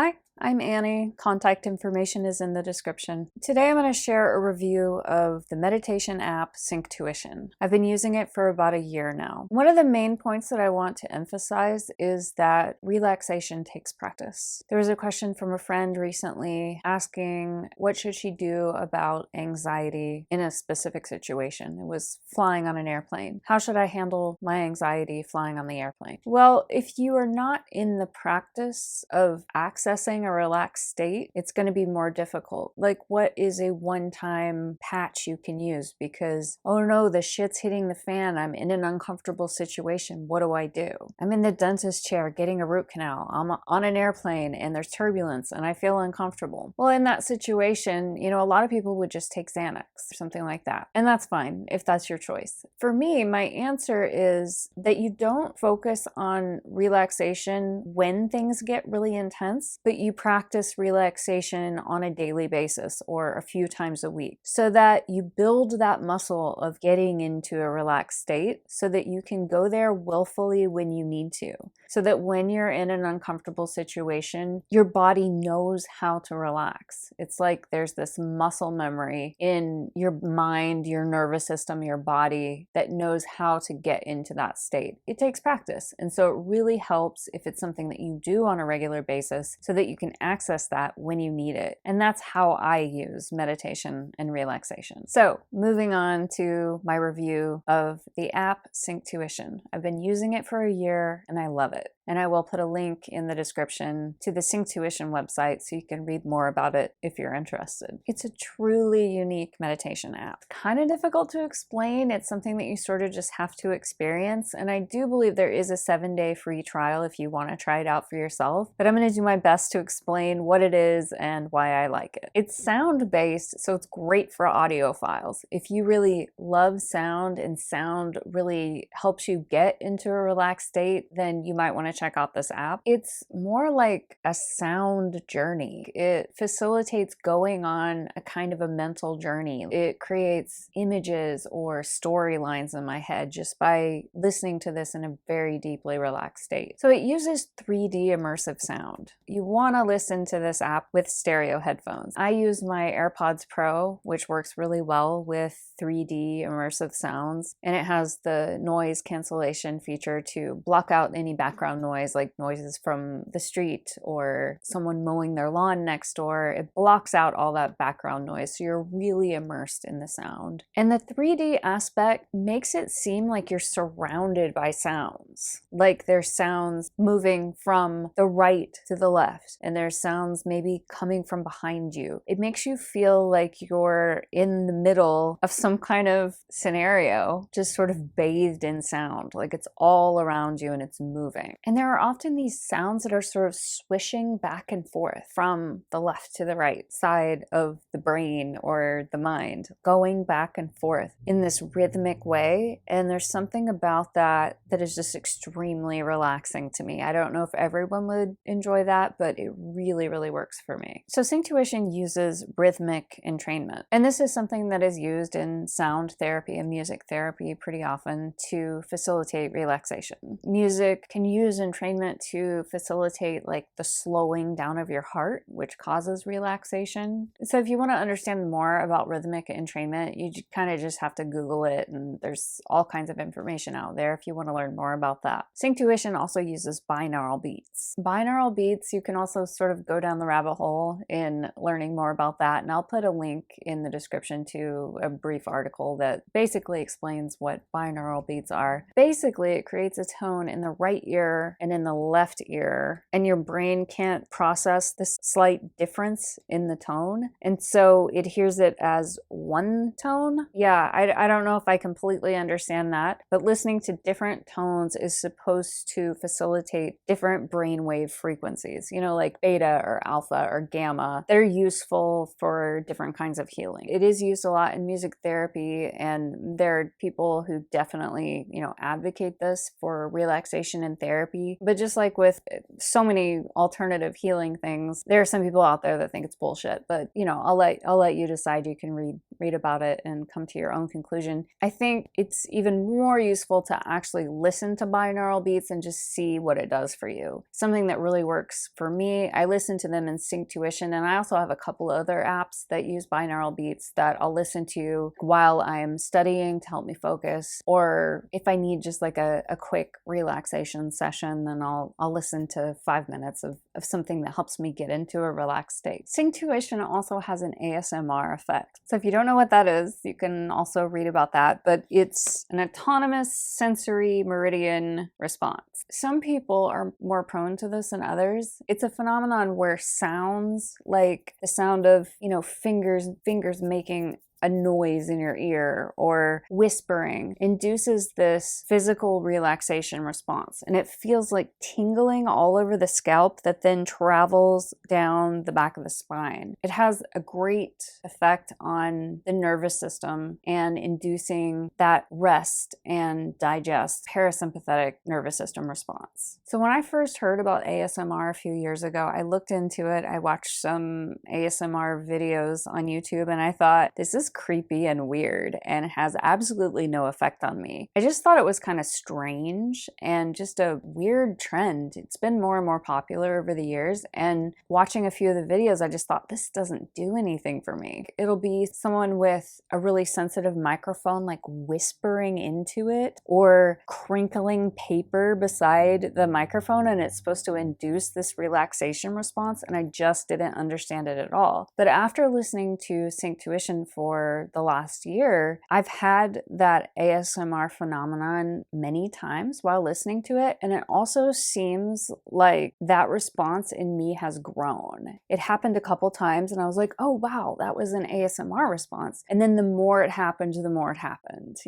Hi, I'm Annie. Contact information is in the description. Today I'm going to share a review of the meditation app Synctuition. I've been using it for about a year now. One of the main points that I want to emphasize is that relaxation takes practice. There was a question from a friend recently asking what should she do about anxiety in a specific situation. It was flying on an airplane. How should I handle my anxiety flying on the airplane? Well, if you are not in the practice of accessing a relaxed state, it's going to be more difficult. Like, what is a one-time patch you can use? Because, oh no, the shit's hitting the fan. I'm in an uncomfortable situation. What do I do? I'm in the dentist chair getting a root canal. I'm on an airplane and there's turbulence and I feel uncomfortable. Well, in that situation, a lot of people would just take Xanax or something like that. And that's fine if that's your choice. For me, my answer is that you don't focus on relaxation when things get really intense, but you practice relaxation on a daily basis or a few times a week so that you build that muscle of getting into a relaxed state so that you can go there willfully when you need to. So that when you're in an uncomfortable situation, your body knows how to relax. It's like there's this muscle memory in your mind, your nervous system, your body that knows how to get into that state. It takes practice. And so it really helps if it's something that you do on a regular basis so that you can access that when you need it. And that's how I use meditation and relaxation. So moving on to my review of the app Synctuition. I've been using it for a year and I love it. And I will put a link in the description to the Synctuition website so you can read more about it if you're interested. It's a truly unique meditation app. Kind of difficult to explain. It's something that you sort of just have to experience. And I do believe there is a 7-day free trial if you want to try it out for yourself. But I'm going to do my best to explain what it is and why I like it. It's sound-based, so it's great for audiophiles. If you really love sound and sound really helps you get into a relaxed state, then you might want to check out this app. It's more like a sound journey. It facilitates going on a kind of a mental journey. It creates images or storylines in my head just by listening to this in a very deeply relaxed state. So it uses 3D immersive sound. You want to listen to this app with stereo headphones. I use my AirPods Pro, which works really well with 3D immersive sounds, and it has the noise cancellation feature to block out any background noise, like noises from the street or someone mowing their lawn next door. It blocks out all that background noise, so you're really immersed in the sound. And the 3D aspect makes it seem like you're surrounded by sounds. Like there's sounds moving from the right to the left, and there's sounds maybe coming from behind you. It makes you feel like you're in the middle of some kind of scenario, just sort of bathed in sound, like it's all around you and it's moving. And there are often these sounds that are sort of swishing back and forth from the left to the right side of the brain or the mind, going back and forth in this rhythmic way. And there's something about that that is just extremely relaxing to me. I don't know if everyone would enjoy that, but it really, really works for me. So Synctuition uses rhythmic entrainment. And this is something that is used in sound therapy and music therapy pretty often to facilitate relaxation. Music can use entrainment to facilitate like the slowing down of your heart, which causes relaxation. So if you want to understand more about rhythmic entrainment, you kind of just have to Google it, and there's all kinds of information out there if you want to learn more about that. Synctuition also uses binaural beats. Binaural beats, you can also sort of go down the rabbit hole in learning more about that, and I'll put a link in the description to a brief article that basically explains what binaural beats are. Basically, it creates a tone in the right ear and in the left ear, and your brain can't process this slight difference in the tone, and so it hears it as one tone. Yeah, I don't know if I completely understand that, but listening to different tones is supposed to facilitate different brainwave frequencies, like beta or alpha or gamma. They're useful for different kinds of healing. It is used a lot in music therapy, and there are people who definitely, advocate this for relaxation and therapy therapy. But just like with so many alternative healing things, there are some people out there that think it's bullshit. But I'll let you decide. You can read about it and come to your own conclusion. I think it's even more useful to actually listen to binaural beats and just see what it does for you. Something that really works for me, I listen to them in Synctuition, and I also have a couple other apps that use binaural beats that I'll listen to while I'm studying to help me focus, or if I need just like a quick relaxation session, then I'll listen to 5 minutes of something that helps me get into a relaxed state. Synctuition also has an ASMR effect. So if you don't know what that is, you can also read about that, but it's an autonomous sensory meridian response. Some people are more prone to this than others. It's a phenomenon where sounds like the sound of, fingers making a noise in your ear or whispering induces this physical relaxation response. And it feels like tingling all over the scalp that then travels down the back of the spine. It has a great effect on the nervous system and inducing that rest and digest parasympathetic nervous system response. So when I first heard about ASMR a few years ago, I looked into it. I watched some ASMR videos on YouTube and I thought, this is creepy and weird and has absolutely no effect on me. I just thought it was kind of strange and just a weird trend. It's been more and more popular over the years, and watching a few of the videos, I just thought, this doesn't do anything for me. It'll be someone with a really sensitive microphone like whispering into it or crinkling paper beside the microphone, and it's supposed to induce this relaxation response, and I just didn't understand it at all. But after listening to Synctuition for the last year, I've had that ASMR phenomenon many times while listening to it, and it also seems like that response in me has grown. It happened a couple times and I was like, oh wow, that was an ASMR response. And then the more it happened, the more it happened.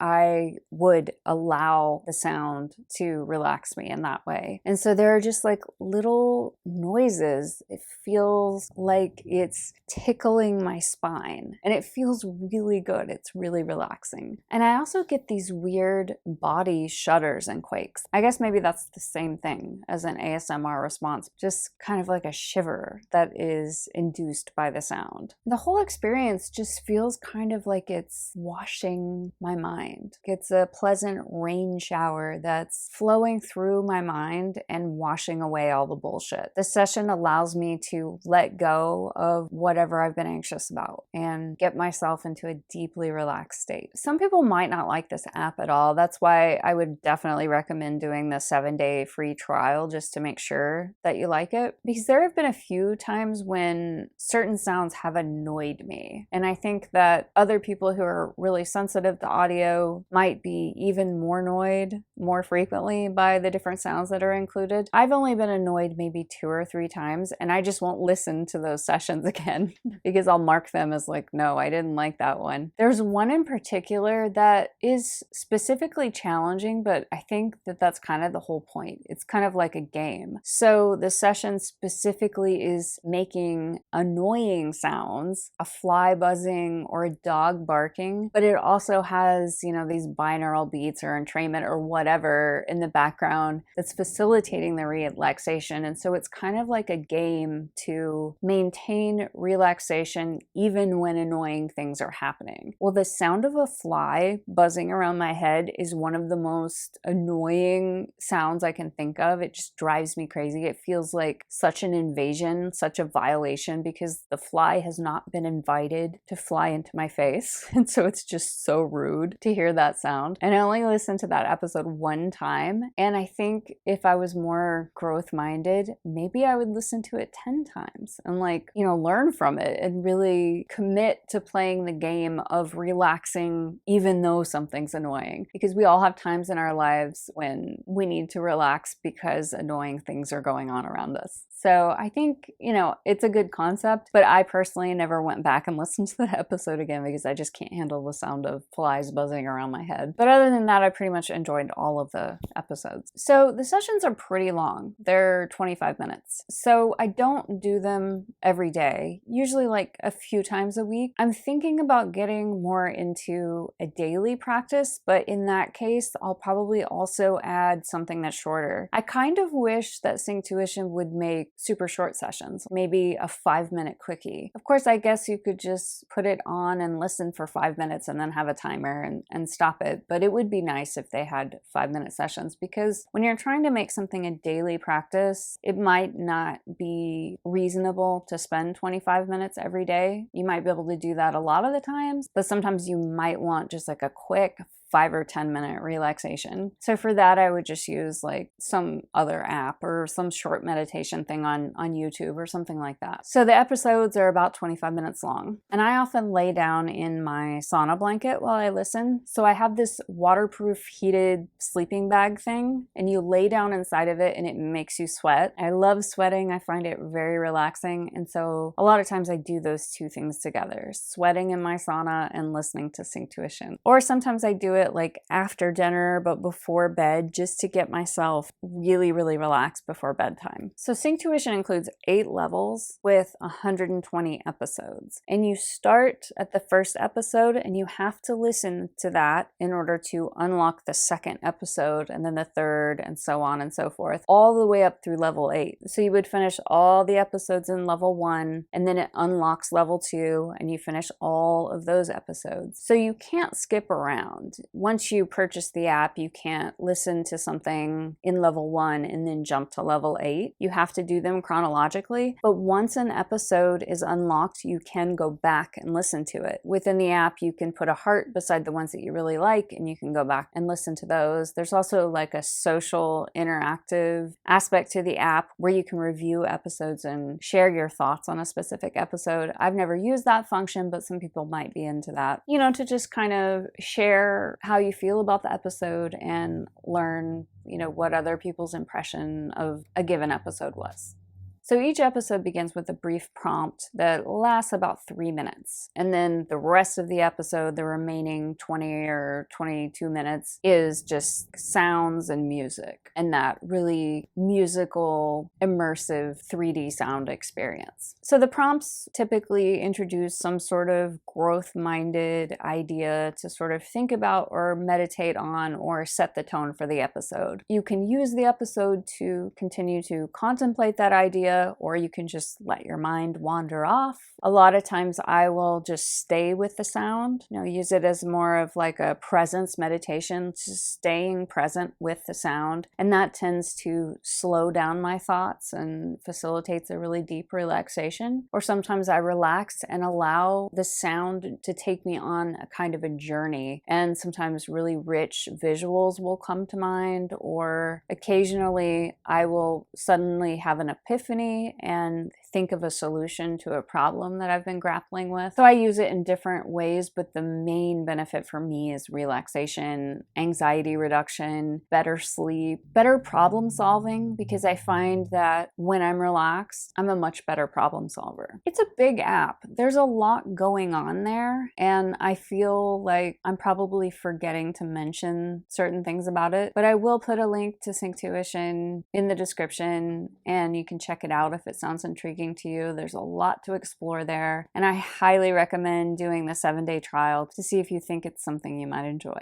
I would allow the sound to relax me in that way. And so there are just like little noises. It feels like it's tickling my spine, and it feels really good. It's really relaxing. And I also get these weird body shudders and quakes. I guess maybe that's the same thing as an ASMR response, just kind of like a shiver that is induced by the sound. The whole experience just feels kind of like it's washing my mind. It's a pleasant rain shower that's flowing through my mind and washing away all the bullshit. The session allows me to let go of whatever I've been anxious about and get myself into a deeply relaxed state. Some people might not like this app at all. That's why I would definitely recommend doing the 7-day free trial just to make sure that you like it. Because there have been a few times when certain sounds have annoyed me. And I think that other people who are really sensitive to audio might be even more annoyed more frequently by the different sounds that are included. I've only been annoyed maybe 2 or 3 times, and I just won't listen to those sessions again because I'll mark them as like, no, I didn't like that one. There's one in particular that is specifically challenging, but I think that that's kind of the whole point. It's kind of like a game. So the session specifically is making annoying sounds, a fly buzzing or a dog barking, but it also has, these binaural beats or entrainment or whatever in the background that's facilitating the relaxation. And so it's kind of like a game to maintain relaxation even when annoying things are happening. Well, the sound of a fly buzzing around my head is one of the most annoying sounds I can think of. It just drives me crazy. It feels like such an invasion, such a violation, because the fly has not been invited to fly into my face. And so it's just so rude to hear that sound. And I only listened to that episode 1 time. And I think if I was more growth-minded, maybe I would listen to it 10 times and learn from it and really commit to playing the game of relaxing even though something's annoying. Because we all have times in our lives when we need to relax because annoying things are going on around us. So I think, it's a good concept, but I personally never went back and listened to that episode again because I just can't handle the sound of flies buzzing around my head. But other than that, I pretty much enjoyed all of the episodes. So the sessions are pretty long. They're 25 minutes. So I don't do them every day, usually like a few times a week. I'm thinking about getting more into a daily practice, but in that case, I'll probably also add something that's shorter. I kind of wish that Synctuition would make super short sessions, maybe a 5-minute quickie. Of course, I guess you could just put it on and listen for 5 minutes and then have a timer and stop it. But it would be nice if they had 5-minute sessions, because when you're trying to make something a daily practice, it might not be reasonable to spend 25 minutes every day. You might be able to do that a lot of the times, but sometimes you might want just like a quick 5 or 10 minute relaxation. So for that, I would just use like some other app or some short meditation thing on YouTube or something like that. So the episodes are about 25 minutes long. And I often lay down in my sauna blanket while I listen. So I have this waterproof heated sleeping bag thing, and you lay down inside of it and it makes you sweat. I love sweating. I find it very relaxing. And so a lot of times I do those two things together, sweating in my sauna and listening to Synctuition. Or sometimes I do it like after dinner, but before bed, just to get myself really, really relaxed before bedtime. So Synctuition includes 8 levels with 120 episodes. And you start at the first episode and you have to listen to that in order to unlock the second episode and then the third and so on and so forth, all the way up through level 8. So you would finish all the episodes in level 1 and then it unlocks level 2 and you finish all of those episodes. So you can't skip around. Once you purchase the app, you can't listen to something in level 1 and then jump to level 8. You have to do them chronologically. But once an episode is unlocked, you can go back and listen to it. Within the app, you can put a heart beside the ones that you really like, and you can go back and listen to those. There's also like a social, interactive aspect to the app where you can review episodes and share your thoughts on a specific episode. I've never used that function, but some people might be into that. You know, to just kind of share how you feel about the episode and learn, what other people's impression of a given episode was. So each episode begins with a brief prompt that lasts about 3 minutes. And then the rest of the episode, the remaining 20 or 22 minutes, is just sounds and music and that really musical, immersive 3D sound experience. So the prompts typically introduce some sort of growth-minded idea to sort of think about or meditate on or set the tone for the episode. You can use the episode to continue to contemplate that idea, or you can just let your mind wander off. A lot of times I will just stay with the sound, use it as more of like a presence meditation, just staying present with the sound. And that tends to slow down my thoughts and facilitates a really deep relaxation. Or sometimes I relax and allow the sound to take me on a kind of a journey. And sometimes really rich visuals will come to mind, or occasionally I will suddenly have an epiphany and think of a solution to a problem that I've been grappling with. So I use it in different ways, but the main benefit for me is relaxation, anxiety reduction, better sleep, better problem solving, because I find that when I'm relaxed, I'm a much better problem solver. It's a big app. There's a lot going on there, and I feel like I'm probably forgetting to mention certain things about it, but I will put a link to Synctuition in the description, and you can check it out if it sounds intriguing to you. There's a lot to explore there, and I highly recommend doing the 7-day trial to see if you think it's something you might enjoy.